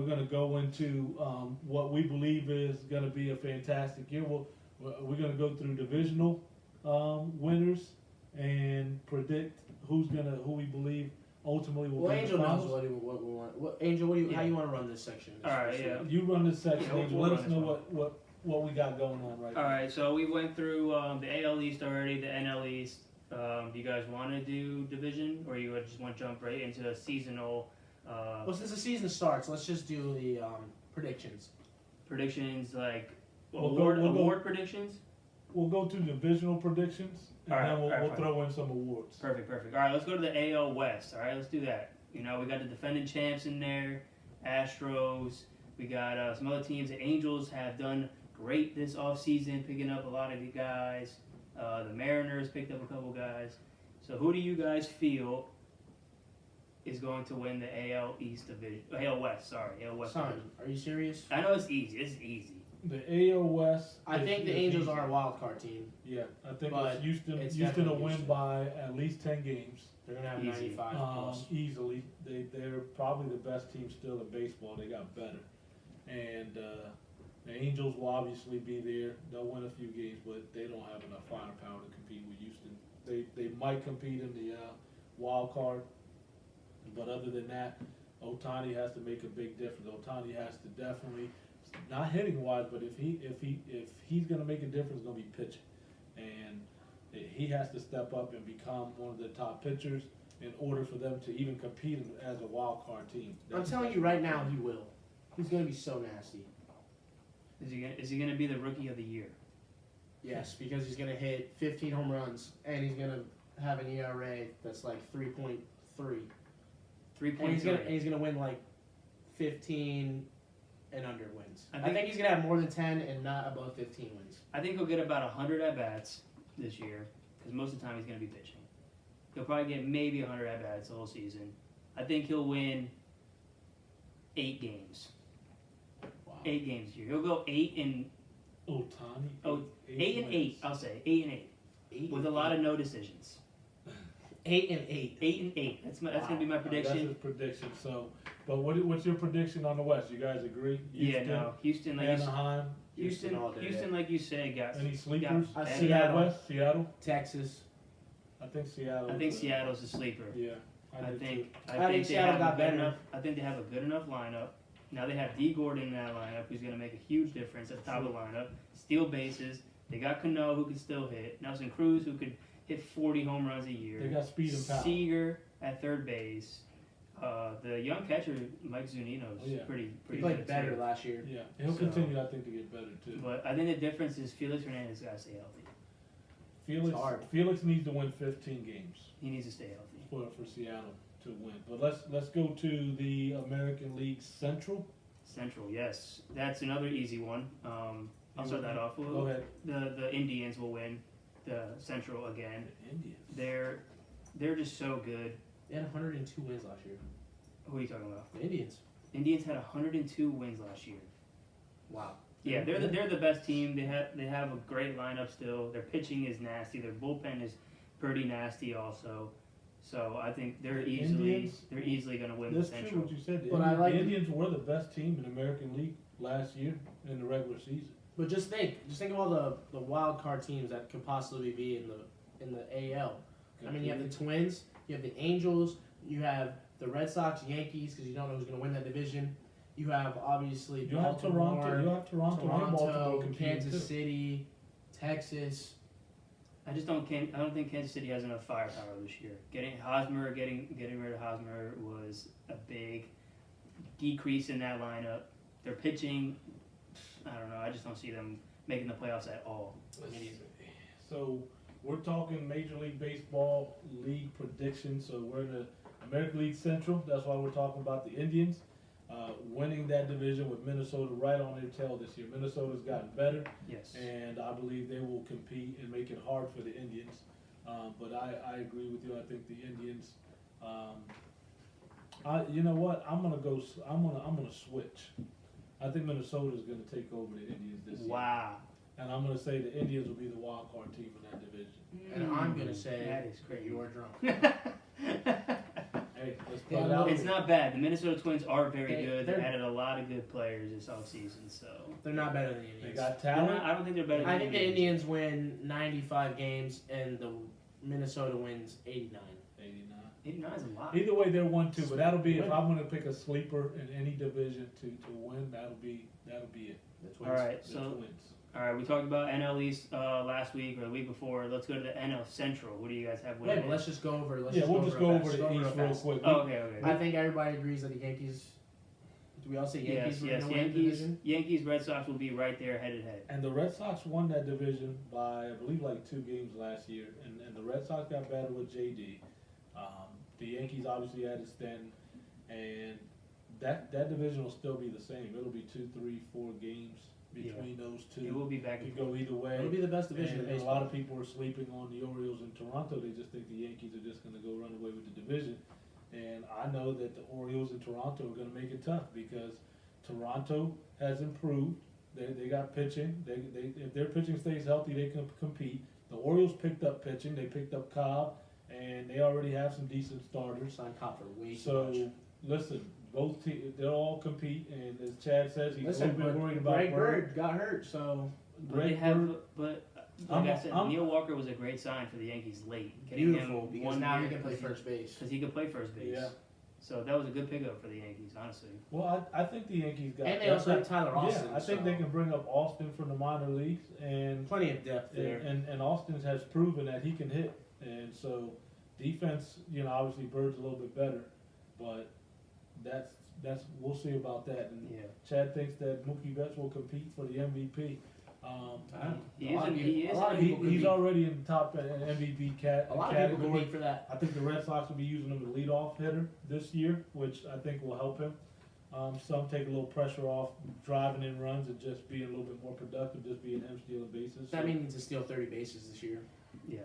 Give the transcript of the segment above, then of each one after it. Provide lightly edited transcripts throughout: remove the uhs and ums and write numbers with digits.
we're going to go into what we believe is going to be a fantastic year. We're going to go through divisional winners and predict who we believe ultimately will Well, be Angel the knows finals. what we want. Angel, how you want to run this section? All right, yeah. You run this section, Yeah, Angel. we'll Let us run know this what we got going on right now. All right, so we went through the AL East already, the NL East. Do you guys want to do division, or you just want to jump right into a seasonal Well, since the season starts, let's just do the predictions. predictions, like We'll award predictions? We'll go to divisional predictions, and All right, then we'll fine. throw in some awards. Perfect. All right, let's go to the AL West. All right, let's do that. You know, we got the defending champs in there, Astros. We got some other teams. The Angels have done great this offseason, picking up a lot of good guys. The Mariners picked up a couple guys. So who do you guys feel is going to win the AL East division? AL West, sorry. AL West Son, division. are you serious? I know it's easy. It's easy. The AL West. I think the Angels are a wild card team. Yeah, I think But it's Houston. it's Houston will definitely win Houston. by at least 10 games. They're gonna have Easy. 95 plus. Easily. They're probably the best team still in baseball. They got better. And the Angels will obviously be there. They'll win a few games, but they don't have enough firepower to compete with Houston. They might compete in the wild card, but other than that, Ohtani has to make a big difference. Ohtani has to definitely, not hitting wise, but if he's going to make a difference, it's going to be pitching, and he has to step up and become one of the top pitchers in order for them to even compete as a wild card team. I'm telling you right now, he will. He's gonna be so nasty. Is he gonna be the rookie of the year? Yes, because he's gonna hit 15 home runs and he's gonna have an ERA that's like 3.3. 3.3. And he's gonna win like 15 and under wins. I think he's gonna have more than 10 and not above 15 wins. I think he'll get about 100 at bats this year, because most of the time he's going to be pitching. He'll probably get maybe 100 at bats the whole season. I think he'll win 8 games. Wow. 8 games this year. He'll go 8 and Ohtani. 8 and 8. I'll say 8 and 8 with a lot of no decisions. 8 and 8. 8 and 8. That's going to be my That's prediction. his prediction. So, but what's your prediction on the West? You guys agree? Houston, like Anaheim. Houston all day. Houston, like you said, got Any sleepers? I got- see Seattle. West. Seattle. Texas. I think Seattle. I think Seattle's a sleeper. Yeah. I do think think they Seattle have got a good better. enough. I think they have a good enough lineup. Now they have D Gordon in that lineup, who's going to make a huge difference at the top of the lineup. Steal bases. They got Cano, who can still hit. Nelson Cruz, who could hit 40 home runs a year. They got speed and power. Seager at third base. The young catcher Mike Zunino's pretty He played good better too. last year. Yeah, he'll So- continue. I think to get better too. But I think the difference is Felix Hernandez got to stay healthy. Felix. hard. Felix needs to win 15 games He needs to stay healthy. for Seattle to win. But let's go to the American League Central. Central, yes, that's another easy one. I'll start that off. Go ahead. The Indians will win the Central again. The Indians. They're just so good. They had 102 wins last year. Who are you talking about? The Indians. Indians had 102 wins last year. Wow. Yeah, they're the best team. They have a great lineup still. Their pitching is nasty. Their bullpen is pretty nasty also. So I think they're The easily Indians? going to win the That's true Central. what you said. The, But I like the Indians were the best team in the American League last year in the regular season. But just think of all the wild card teams that could possibly be in the AL. I mean, you have the Twins, you have the Angels, you have the Red Sox, Yankees, because you don't know who's going to win that division. You have obviously You have Baltimore, Toronto. You have Toronto and Baltimore competing Kansas too. City, Texas. I don't think Kansas City has enough firepower this year. Getting rid of Hosmer was a big decrease in that lineup. Their pitching, I don't know. I just don't see them making the playoffs at all. So we're talking Major League Baseball league predictions. So we're in the American League Central. That's why we're talking about the Indians winning that division with Minnesota right on their tail this year. Minnesota's gotten better, Yes. and I believe they will compete and make it hard for the Indians. But I agree with you. I think the Indians. You know what? I'm gonna switch. I think Minnesota is gonna take over the Indians this year. Wow. And I'm going to say the Indians will be the wild card team in that division. And I'm going to say that is crazy. you're drunk. Hey, let's It's not bad. The Minnesota Twins are very good. They they're- added a lot of good players this offseason, so They're not better than the They Indians. got they're talent. not, I don't think they're better than I think the Indians win 95 games and the Minnesota wins 89. 89. 89 is a lot. Either way, they're 1-2. But that'll be if I'm going to pick a sleeper in any division to win. That'll be it. The Twins. All right, The so Twins. all right, we talked about NL East last week or the week before. Let's go to the NL Central. What do you guys have Wait, winning? but let's just go over. We'll just go over the East real fast. quick. Oh, okay. I think everybody agrees that the Yankees. Do we all say Yankees? Yes, win the Yankees. division? Yankees, Red Sox will be right there, head to head. And the Red Sox won that division by, I believe, like 2 games last year. And the Red Sox got better with JD. The Yankees obviously added Stanton. And that division will still be the same. It'll be 2, 3, 4 games between those two. It will be back It and could forth. go either way. It'll be the best division in And a baseball. lot of people are sleeping on the Orioles in Toronto. They just think the Yankees are just going to go run away with the division. And I know that the Orioles in Toronto are going to make it tough because Toronto has improved. They got pitching. They if their pitching stays healthy, they can compete. The Orioles picked up pitching. They picked up Cobb, and they already have some decent starters. Signed Cop for way too So much. listen, both teams they'll all compete. And as Chad says, he's a Listen, little bit worried about Greg Bird. Bird got hurt, so But they Greg have, Bird. but I'm- like I said, I'm- Neil Walker was a great sign for the Yankees late. Getting beautiful him because one now year he can play first base. because he could play first base. Yeah. So that was a good pickup for the Yankees, honestly. Well, I think the Yankees got. And they also have Tyler Austin. Yeah, I think so they can bring up Austin from the minor leagues, and plenty of depth there. and Austin has proven that he can hit, and so defense, obviously Bird's a little bit better, but that's we'll see about that. And Yeah. Chad thinks that Mookie Betts will compete for the MVP. He A lot of is. people- He is. a lot of He's people compete. already in the top MVP A lot of people category. compete for that. I think the Red Sox will be using him as leadoff hitter this year, which I think will help him. Some take a little pressure off driving in runs and just being a little bit more productive, just being him stealing bases. That So- means he needs to steal 30 bases this year. Yeah.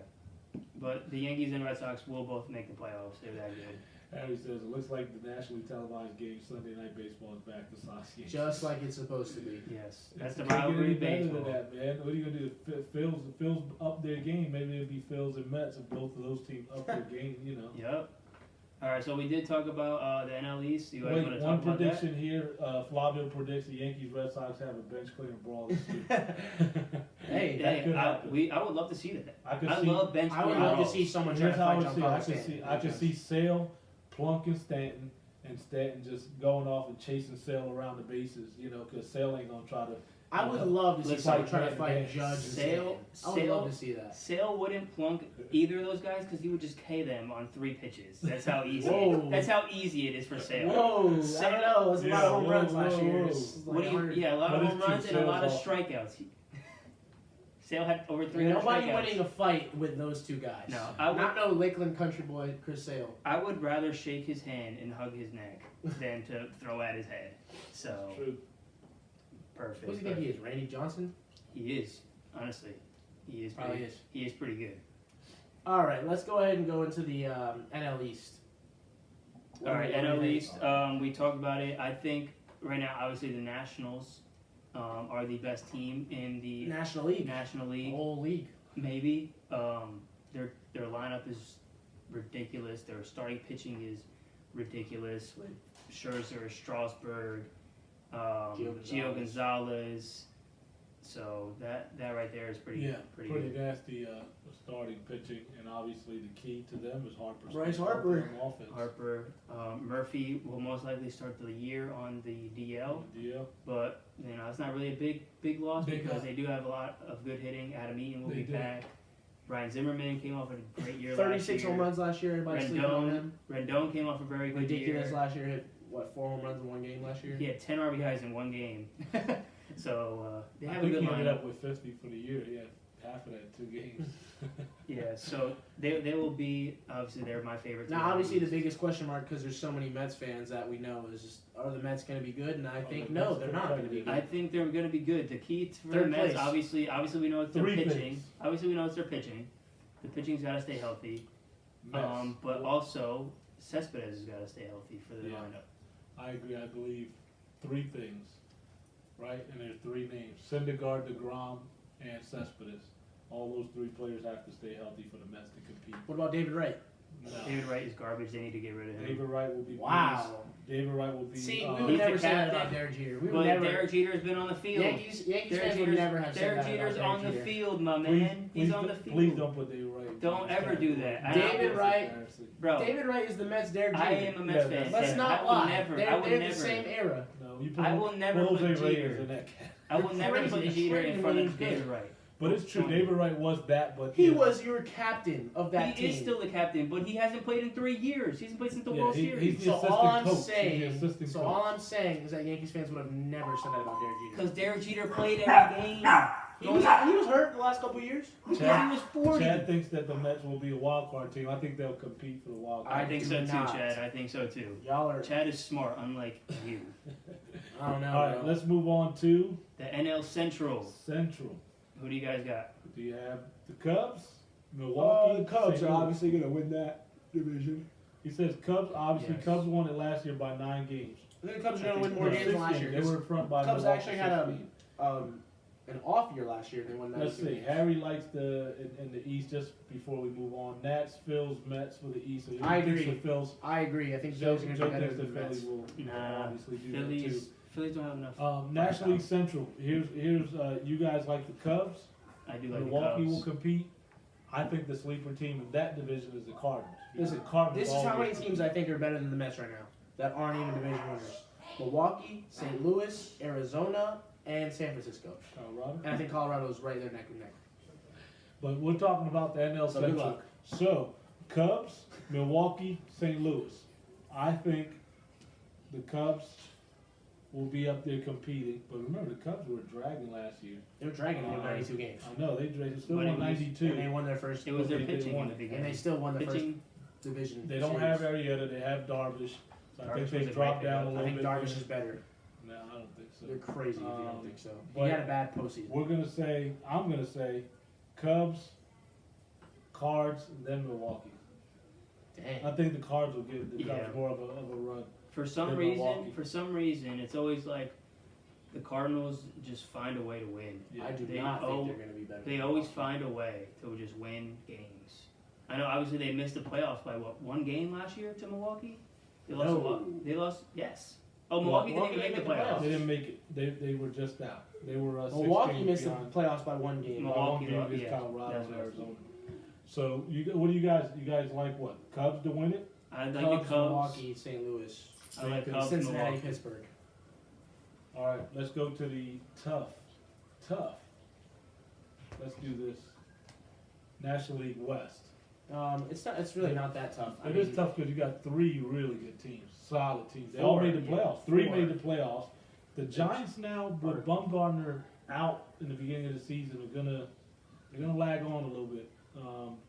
But the Yankees and Red Sox will both make the playoffs. They're that good. Harry says, it looks like the nationally televised game, Sunday Night Baseball, is back to Sox games. Just like it's supposed to be. Yes. That's the Can't get rivalry any of better baseball. than that, man. What are you going to do? Phil's up their game. Maybe it'll be Phil's and Mets if both of those teams up their game, Yep. All right, so we did talk about the NL East. You guys want to Wait, talk one about prediction here. Flavio predicts the Yankees Red Sox have a bench clearing brawl this year. Hey, that could happen. I would love to see that. I could I see. love bench I would clearing love to balls. see someone try Here's to how I fight would John see. Carlos. I could see Sale plunking Stanton and Stanton just going off and chasing Sale around the bases. Because Sale ain't gonna try to. I would love to see Listen, someone try to man, fight Judge and Sale- Stanton. I would love to see that. Sale wouldn't plunk either of those guys because he would just K them on 3 pitches. That's how easy. Whoa. That's how easy it is for Sale. Whoa, I don't know. It's a lot of home Yeah, runs whoa, last whoa, year. whoa. It's like What do you? 100. Yeah, a lot of But home it's runs and a Sale's lot of off. strikeouts. Sale had over 300 Nobody strikeouts. winning a fight with those two guys. No, I would- Not no Lakeland country boy Chris Sale. I would rather shake his hand and hug his neck than to throw at his head. So True. perfect. Who does he think he is? Randy Johnson? He is, honestly. He is Probably pretty, is. He is pretty good. All right, let's go ahead and go into the NL East. All right, What do NL you East. think? We talked about it. I think right now, obviously, the Nationals are the best team in the National League. National The League. whole league. Maybe their lineup is ridiculous. Their starting pitching is ridiculous with Scherzer, Strasburg, Gio Gonzalez. So that right there is pretty Pretty good. nasty starting pitching, and obviously the key to them is Harper. Bryce Harper. Offense. Harper, Murphy will most likely start the year on the DL, DL. but it's not really a big loss Big because loss. they do have a lot of good hitting. Adam Eaton will They be do. back. Brian Zimmerman came off a great year last 36 year. home runs last year. Everybody sleeping on him. Rendon came off a very good Ridiculous year. last year. Hit, 4 home runs in one game last year? He had 10 RBIs in one game. So they I have a think good he ended lineup. up with 50 for the year. He had half of that in 2 games. Yeah, so they will be, obviously they're my favorite team. Now, obviously, the biggest question mark, because there's so many Mets fans that we know, is just, are the Mets going to be good? And I think, the no, Mets they're are not going to be competitive. good. I think they're going to be good. The key for the Third Mets, place. obviously we know it's their 3 pitching. things. Obviously we know it's their pitching. The pitching's got to stay healthy. Mets. But also, Cespedes has got to stay healthy for the Yeah. lineup. I agree. I believe 3 things, right? And there's 3 names: Syndergaard, DeGrom, and Cespedes. All those 3 players have to stay healthy for the Mets to compete. What about David Wright? No. David Wright is garbage. They need to get rid of him. David Wright will be. Wow. David Wright will be. See, we He's would never the say that captain. about Derek Jeter. We would But never. Derek Jeter's been on the field. Yankees Derek fans would never have said Derek that Jeter's about on Derek the Jeter. field, my Please- man. He's please on the don't- field. Please don't put David Wright. Don't ever do that. David Wright- Bro, David Wright is the Mets Derek Jeter. I am a Mets Yeah, fan. Let's and not I lie. will never. They're, I will they're never. the same era. No, you put I will never Jose put Reyes Jeter. in that cat. I will You're never crazy. put It's Jeter crazy in when front he of was David good. Wright. But it's true. David Wright was that, but He yeah. was your captain of that He team. is still the captain, but he hasn't played in 3 years. He hasn't played since the Yeah, World he- Series. he's the So assistant all I'm coach. He's the saying, assistant so coach. all I'm saying is that Yankees fans would have never said that about Derek Jeter. Because Derek Jeter played every game. He was hurt the last couple of years. Because he was 40. Chad thinks that the Mets will be a wild card team. I think they'll compete for the wild card. I think do so too, not. Chad. I think so too. Y'all are. Chad is smart, unlike you. I don't know. All right, bro. let's move on to The NL Central. Central. Who do you guys got? Do you have the Cubs, Well, Milwaukee? the Cubs St. are Louis? obviously going to win that division. He says Cubs. Obviously, Yes. Cubs won it last year by 9 games. I think the Cubs are going to I win think more no, games than 6 last year. They were in front by Cubs Milwaukee actually had 16. An off year last year. They won 92 Let's see. games. Harry likes the in the East. Just before we move on, Nats, Phils, Mets for the East. So he I thinks agree. the Phils. I agree. I think Joe, Phillies are going to Joe be better thinks the than the Mets. Phillies will Nah, obviously do that too. Phillies don't have enough. National League Central. Here's you guys like the Cubs. I do like Milwaukee the will Cubs. compete. I think the sleeper team in that division is the Cardinals. Listen, The Cardinals This is how many always- teams I think are better than the Mets right now that aren't even division winners. Milwaukee, St. Louis, Arizona, and San Francisco. Colorado. And I think Colorado's right there neck and neck. But we're talking about the NL So good Central. luck. So Cubs, Milwaukee, St. Louis. I think the Cubs will be up there competing. But remember, the Cubs were dragging last year. They were dragging them in 92 games. I know they still But it won was- 92. And they won their first. It was their They pitching won in the it. beginning. And they still won the first Pitching, division. They don't series. have Arrieta. They have Darvish. So I Darvish think was they a great dropped down a pickup. little I think bit. Darvish is better. No, I don't think so. They're crazy if you don't think so. He but- had a bad postseason. I'm gonna say, Cubs, Cards, and then Milwaukee. I Dang. think the Cards will give the Cubs Yeah. more of a run. for some They're reason, Milwaukee. it's always like the Cardinals just find a way to win. I do They not owe- think they're going to be better. They than always Milwaukee. find a way to just win games. I know, obviously, they missed the playoffs by what, 1 game last year to Milwaukee? They lost. No. They lost. Yes. Oh, Milwaukee didn't even make the playoffs. They didn't make it. They were just out. They were 6 Milwaukee games missed the behind. playoffs by 1 game. Milwaukee, One game against yeah, Colorado that's and what I was Arizona. So what do you guys like? What Cubs to win it? I like Cubs, the Cubs. Milwaukee, St. Louis, I like Cubs, Cincinnati, Milwaukee. Pittsburgh. All right, let's go to the tough. Let's do this. National League West. It's not. It's really not that tough. It is tough because you got 3 really good teams, solid teams. They all Four, made the yeah. playoffs. 3 Four. made the playoffs. The Giants now, with Bumgarner out in the beginning of the season, they're gonna lag on a little bit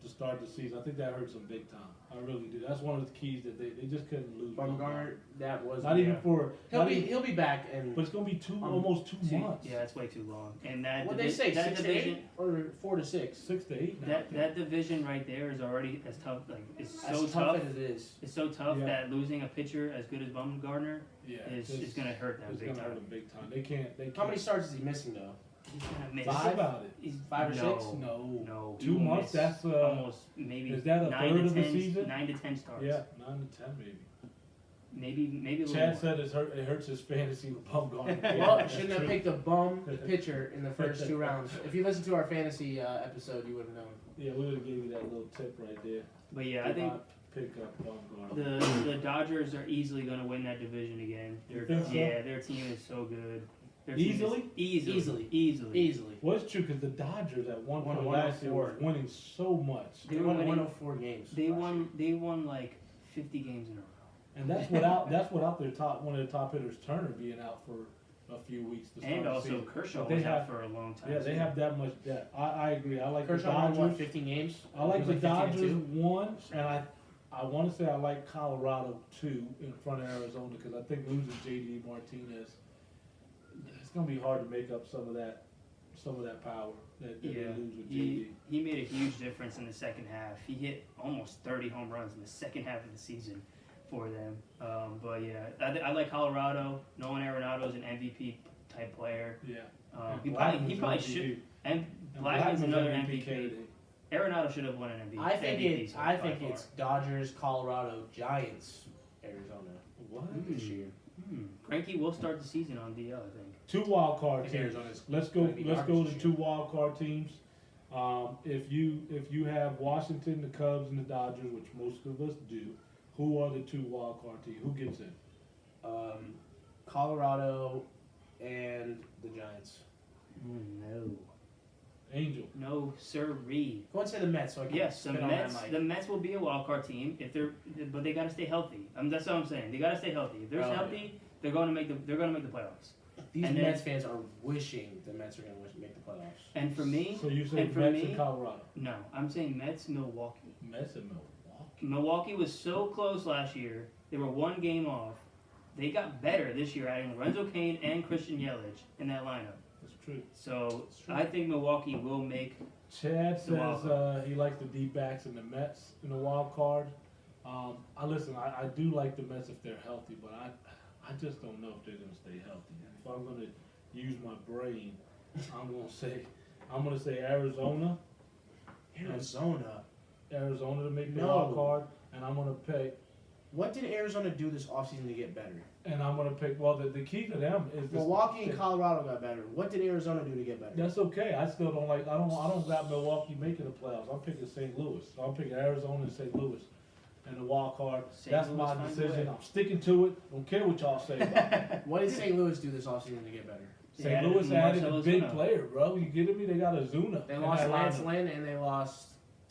to start the season. I think that hurts them big time. I really do. That's one of the keys that they just couldn't lose. Bumgarner, that was Not even for. He'll be back and But it's gonna be almost 2 months. Yeah, that's way too long. And that what they say that 6 to division, 8 or 4 to 6. 6 to 8. Now, I that think. that division right there is already as tough. Like it's As so tough tough. as it is. It's so tough Yeah. that losing a pitcher as good as Bumgarner yeah, is gonna hurt them It's big gonna hurt time. them big time. They can't. How many starts is he missing though? He's gonna miss. Think 5? about it. He's 5 or no, 6? No. No. 2 he will months. miss That's almost maybe is that a 9 third to of the 10 season? 9 to 10 starts. Yeah, 9 to 10 maybe. Maybe a little Chad more. said it hurts his fantasy with Bumgarner. Yeah, Well, that's shouldn't have true. picked a bum pitcher in the first 2 rounds. If you listened to our fantasy episode, you would have known. Yeah, we would have gave you that little tip right there. But yeah, I Do think not pick up Bumgarner. the Dodgers are easily going to win that division again. You think so? Yeah, their team is so good. Their team Easily? is Easily. easily. Well, it's true because the Dodgers at one Won point last year 104. was winning so much, They won 104 games. They last year. won like 50 games in a row. and that's without their one of their top hitters, Turner, being out for a few weeks to start And the also season. Kershaw But they was out have- for a long time. Yeah, they too. have that much depth. I agree. I like Kershaw the won Dodgers. what, 15 games? I like It the was 15 and Dodgers 2? 1, and I want to say I like Colorado 2 in front of Arizona because I think losing JD Martinez, it's gonna be hard to make up some of that power that they Yeah, lose with JD. he made a huge difference in the second half. He hit almost 30 home runs in the second half of the season for them. But yeah, I like Colorado. Nolan Arenado's an MVP type player. Yeah. He Blackman's probably an MVP. should. And And Blackman's another MVP MVP. candidate. Arenado should have won an MVP. I think MVP I by think far. it's Dodgers, Colorado, Giants, Arizona What? this year. Greinke will start the season on DL, I think. 2 wild card I think teams. Arizona's Let's go. gonna be Let's go garbage to this 2 wild card teams. If you have Washington, the Cubs, and the Dodgers, which most of us do, who are the 2 wild card teams? Who gets in? Colorado and the Giants. No. Angel. No, sirree. Go and say the Mets. So I can Yes, the spit on Mets. that mic. The Mets will be a wild card team but they got to stay healthy. That's what I'm saying. They got to stay healthy. If they're Oh, healthy, they're going to make the playoffs. These and then- Mets fans are wishing the Mets are going to make the playoffs. And for me, So you say And for Mets me- and Colorado. no, I'm saying Mets, Milwaukee. Mets and Milwaukee. Milwaukee was so close last year. They were 1 game off. They got better this year, adding Lorenzo Cain and Christian Yelich in that lineup. That's true. So It's true. I think Milwaukee will make. Chad The wild says he likes the D-backs and the Mets in the wild card. I do like the Mets if they're healthy, but I just don't know if they're going to stay healthy. If I'm going to use my brain, I'm going to say Arizona Arizona. to make the No. wild card, and I'm going to pick. What did Arizona do this offseason to get better? And I'm going to pick. Well, the key to them is this- Milwaukee and Colorado got better. What did Arizona do to get better? That's okay. I still don't like. I don't got Milwaukee making the playoffs. I'm picking St. Louis. So I'm picking Arizona and St. Louis, and the wild card. St. That's Louis my finds a decision. way. I'm sticking to it. Don't care what y'all say about it. What did St. Louis do this offseason to get better? St. Yeah, Louis added a Marcell big Ozuna. player, bro. You kidding me? They got Ozuna. They in lost that Lance lineup. Lynn and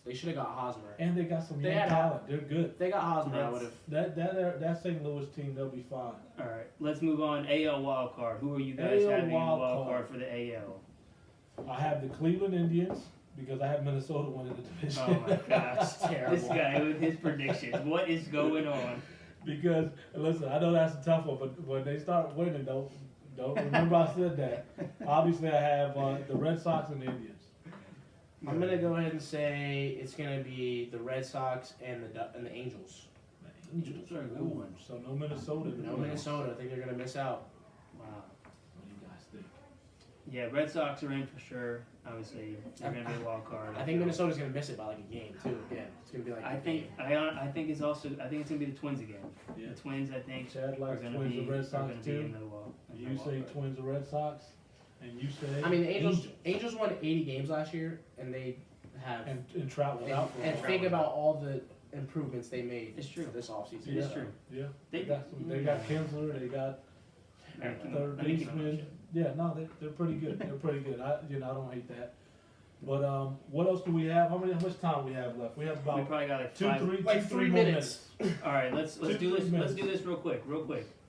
they should have got Hosmer. And they got some They young had- talent. They're good. If they got Hosmer, I would have. That St. Louis team, they'll be fine. All right, let's move on. AL wild card. Who are you guys AL having in the wild wild card. card for the AL? I have the Cleveland Indians because I have Minnesota winning the division. Oh my gosh, Terrible. this guy with his predictions. What is going on? Because listen, I know that's a tough one, but when they start winning, don't remember I said that. Obviously, I have the Red Sox and the Indians. I'm gonna go ahead and say it's gonna be the Red Sox and the Angels. The Angels are a good Ooh, one. So no Minnesota. No Minnesota. I think they're gonna miss out. Wow. What do you guys think? Yeah, Red Sox are in for sure. Obviously, they're going to be a wild card. I think Minnesota's gonna miss it by like a game too. Again, it's gonna be like. I a think game. I think it's also I think it's going to be the Twins again. Yeah. The Twins, I think, Chad are likes going to Twins be and Red are Sox gonna be in too. the wild. in the You wild say card. Twins or Red Sox, and you say I mean, the Angels won 80 games last year, and they have. and Trout was out for a And while. think about all the improvements they made It's true. this offseason. Yeah. It's true. Yeah, They- they got Kinsler, they got third I think you know baseman. shit. Yeah, no, they're pretty good. They're pretty good. I don't hate that. But what else do we have? How much time we have left? We have We about probably got like two, five. three, like two, 3 more minutes. All right, let's do 2-3 this. Let's minutes. do this real quick.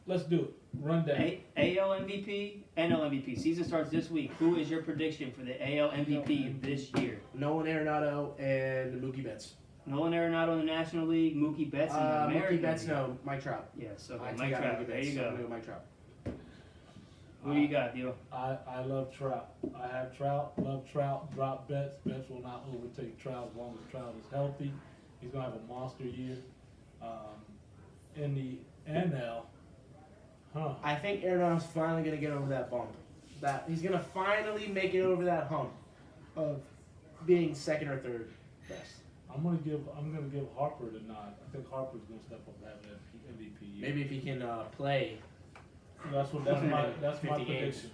Let's do it. Run down. AL MVP, NL MVP. Season starts this week. Who is your prediction for the AL MVP this year? Nolan Arenado and Mookie Betts. Nolan Arenado in the National League, Mookie Betts in the American Mookie Betts, League. no, Mike Trout. Yes, okay, I Mike take out Trout. Mookie There Betts, you so I'm go. gonna go Mike Trout. Who do you got, Dio? I love Trout. I have Trout, love Trout, drop Betts. Betts will not overtake Trout as long as Trout is healthy. He's going to have a monster year. In the NL, I think Arenado's finally gonna get over that bump. That he's gonna finally make it over that hump of being second or third best. I'm gonna give Harper the nod. I think Harper's gonna step up and have an MVP year. Maybe if he can play. That's my 50 games. prediction.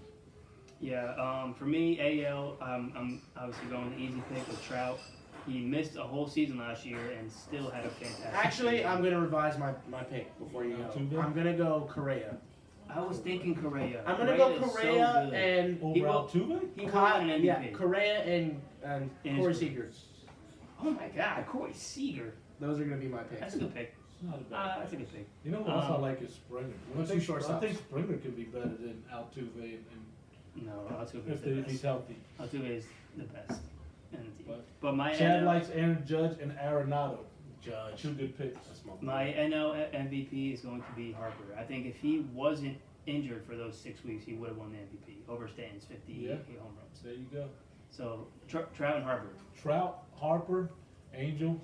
Yeah, for me, AL, I'm obviously going the easy pick with Trout. He missed a whole season last year and still had a fantastic Actually, season. I'm gonna revise my pick before you go. Altuve? I'm gonna go Correa. I was thinking Correa. I'm gonna go is so Correa good. and Over He will- Altuve? He won an MVP. yeah, Correa and In Corey his- Seager. Oh my God, Corey Seager. Those are gonna be my picks. That's a good pick. It's not a bad That's a pick. good pick. You know what else I like is Springer. What's your shortstops? I think Springer could be better than Altuve and No, Altuve if is the he's best. healthy. Altuve is the best in the team. But But my Chad NL, likes Aaron Judge and Arenado. Judge. Two good picks. my NL MVP is going to be Harper. I think if he wasn't injured for those 6 weeks, he would have won the MVP over Stanton's 58 home runs. There you go. So Trout and Harper. Trout, Harper, Angel,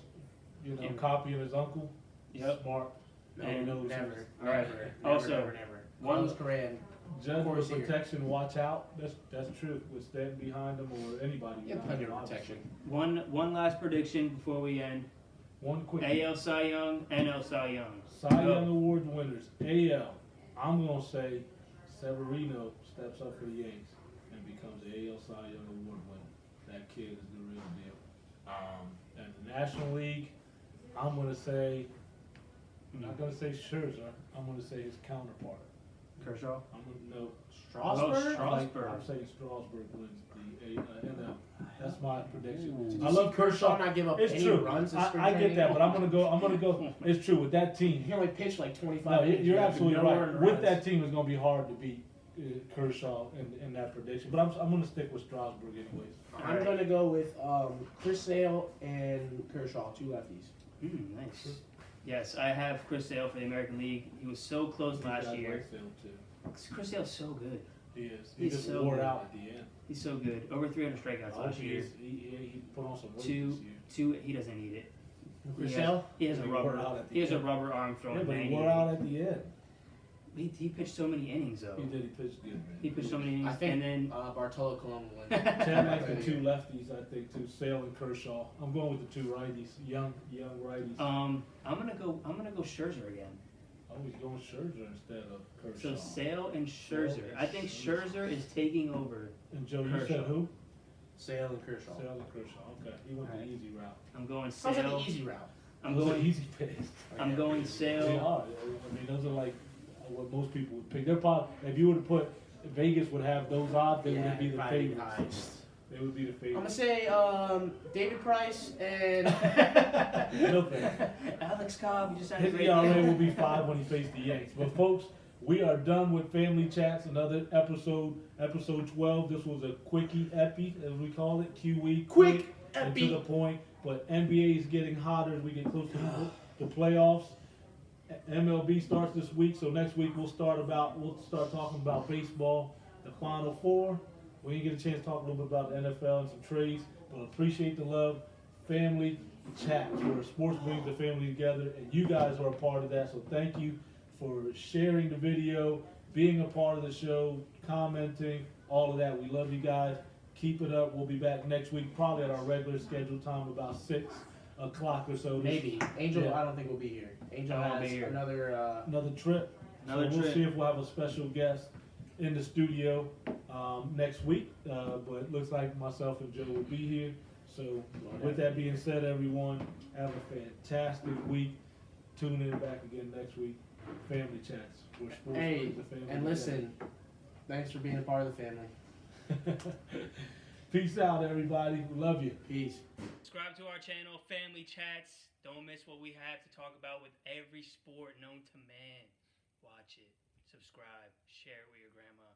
Yeah. copying his uncle. Yep. Smart. No, And knows never, his- All right. never, Also, never, never. one- Carlos Correa Just course for here. protection, watch out. That's true. We're standing behind them or anybody. You have behind plenty them, of obviously. protection. One last prediction before we end. One quick. AL Cy Young, NL Cy Young. Cy Young Awards winners. AL. I'm gonna say Severino steps up for the Yanks and becomes the AL Cy Young Award winner. That kid is the real deal. And the National League, I'm gonna say. I'm not gonna say Scherzer. I'm gonna say his counterpart. Kershaw. I'm gonna no. Strasburg? Strasburg. I'm saying Strasburg wins the NL. That's my prediction. Did I you love see Kershaw Kershaw. not give up It's any true. runs this spring I get training? that, but I'm gonna go. It's true with that team. He only pitched like 25 No, innings. you're He had absolutely no right. earned With runs. that team, it's gonna be hard to beat Kershaw in that prediction. But I'm gonna stick with Strasburg anyways. I'm going to go with Chris Sale and Kershaw, two lefties. Nice. Yes, I have Chris Sale for the American League. He was so close last Guys year. like Sale, too. Chris Sale's so good. He is. He He's just so wore good. out at the end. He's so good. Over 300 strikeouts Oh, last year. he put on some weight Two, this year. he doesn't need it. Chris He Sale? He has a He wore rubber. out at the He has a end. rubber arm throwing. Yeah, but he 98. wore out at the end. He pitched so many innings though. He did. He pitched good, man. He pitched so many innings, I think and then Bartolo Colon will win. Chad likes the two lefties, I think, too. Sale and Kershaw. I'm going with the two righties, young righties. I'm gonna go Scherzer again. Oh, he's going Scherzer instead of So Kershaw. Sale and Scherzer. Sale and I think Scherzer. Scherzer is taking over. And Joe, you Kershaw. said who? Sale and Kershaw. Sale and Kershaw. Okay, he went Alright. the easy route. I'm going Sounds like Sale. an easy route. I'm Those are going. easy picks. I'm going They Sale. are. I mean, those are like what most people would pick. They're probably, if you were to put, Vegas would have those odds, they would be the probably the favorites. highest. They would be the I'm gonna favorites. say David Price and No thanks. Alex Cobb. You just had a His great ERA will be 5 when he faced the Yanks. But folks, we are done with Family Chats. Another episode 12. This was a quickie epi, as we call it. QE. Quick and epi. to the point. But NBA is getting hotter as we get closer to the playoffs. MLB starts this week, so next week we'll start talking about baseball, the Final Four. We didn't get a chance to talk a little bit about the NFL and some trades, but appreciate the love. Family Chats, where sports brings the family together, and you guys are a part of that. So thank you for sharing the video, being a part of the show, commenting, all of that. We love you guys. Keep it up. We'll be back next week, probably at our regular scheduled time, about 6 o'clock or so. maybe Angel. Yeah. I don't think will be here. Angel I won't has be here. Another trip. Another so we'll trip. see if we'll have a special guest in the studio next week. But it looks like myself and Joe will be here. So with that being said, everyone, have a fantastic week. Tune in back again next week. Family Chats. Where sports Hey, brings the family and listen, thanks for being a part of the family. together. Peace out, everybody. We love you. Peace. Subscribe to our channel, Family Chats. Don't miss what we have to talk about with every sport known to man. Watch it. Subscribe. Share it with your grandma.